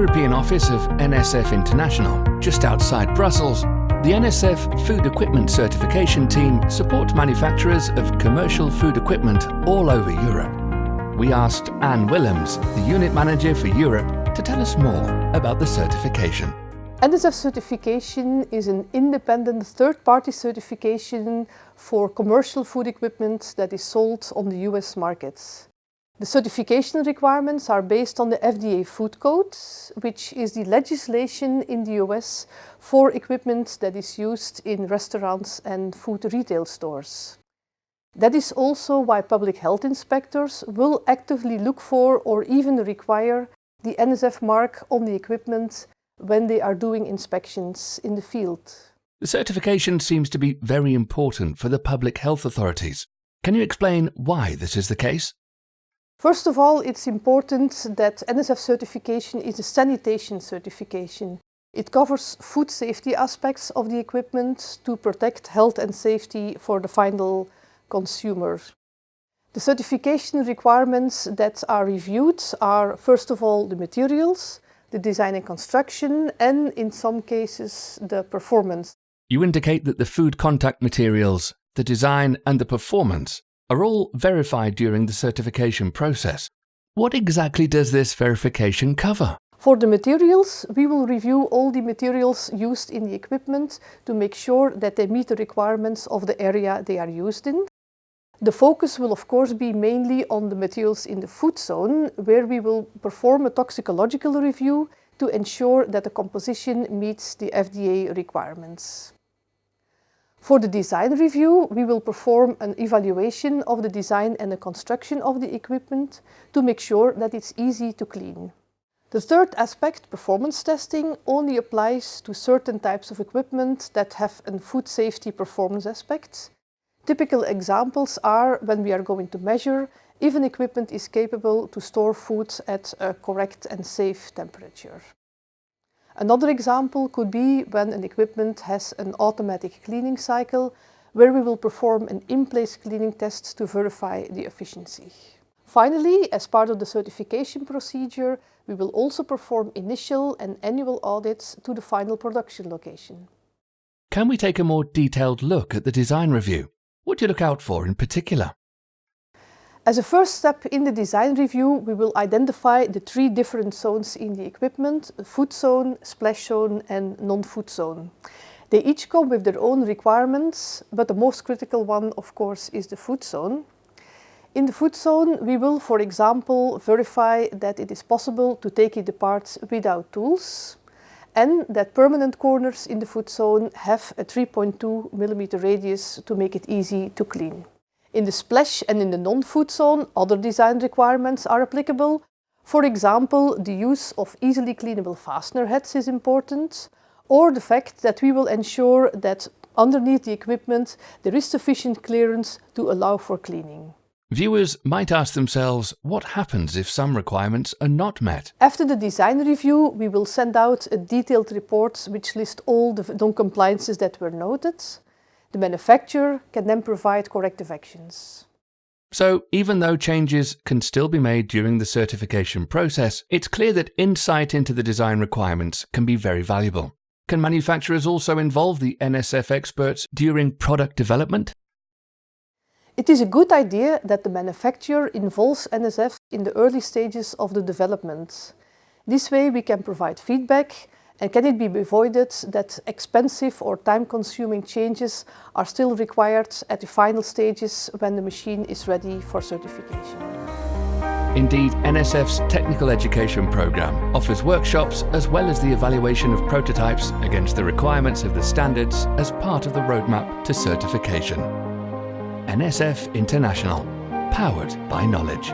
European office of NSF International, just outside Brussels, the NSF Food Equipment Certification team support manufacturers of commercial food equipment all over Europe. We asked Ann Willems, the unit manager for Europe, to tell us more about the certification. NSF certification is an independent third-party certification for commercial food equipment that is sold on the US markets. The certification requirements are based on the FDA Food Code, which is the legislation in the US for equipment that is used in restaurants and food retail stores. That is also why public health inspectors will actively look for or even require the NSF mark on the equipment when they are doing inspections in the field. The certification seems to be very important for the public health authorities. Can you explain why this is the case? First of all, it's important that NSF certification is a sanitation certification. It covers food safety aspects of the equipment to protect health and safety for the final consumer. The certification requirements that are reviewed are, first of all, the materials, the design and construction, and in some cases, the performance. You indicate that the food contact materials, the design and the performance are all verified during the certification process. What exactly does this verification cover? For the materials, we will review all the materials used in the equipment to make sure that they meet the requirements of the area they are used in. The focus will of course be mainly on the materials in the food zone, where we will perform a toxicological review to ensure that the composition meets the FDA requirements. For the design review, we will perform an evaluation of the design and the construction of the equipment to make sure that it's easy to clean. The third aspect, performance testing, only applies to certain types of equipment that have a food safety performance aspect. Typical examples are when we are going to measure if an equipment is capable to store food at a correct and safe temperature. Another example could be when an equipment has an automatic cleaning cycle, where we will perform an in-place cleaning test to verify the efficiency. Finally, as part of the certification procedure, we will also perform initial and annual audits to the final production location. Can we take a more detailed look at the design review? What do you look out for in particular? As a first step in the design review, we will identify the 3 different zones in the equipment: food zone, splash zone and non-food zone. They each come with their own requirements, but the most critical one, of course, is the food zone. In the food zone, we will, for example, verify that it is possible to take it apart without tools, and that permanent corners in the food zone have a 3.2 mm radius to make it easy to clean. In the splash and in the non-food zone, other design requirements are applicable. For example, the use of easily cleanable fastener heads is important, or the fact that we will ensure that underneath the equipment there is sufficient clearance to allow for cleaning. Viewers might ask themselves what happens if some requirements are not met. After the design review, we will send out a detailed report which lists all the non-compliances that were noted. The manufacturer can then provide corrective actions. So, even though changes can still be made during the certification process, it's clear that insight into the design requirements can be very valuable. Can manufacturers also involve the NSF experts during product development? It is a good idea that the manufacturer involves NSF in the early stages of the development. This way we can provide feedback, and can it be avoided that expensive or time-consuming changes are still required at the final stages when the machine is ready for certification. Indeed, NSF's technical education program offers workshops as well as the evaluation of prototypes against the requirements of the standards as part of the roadmap to certification. NSF International, powered by knowledge.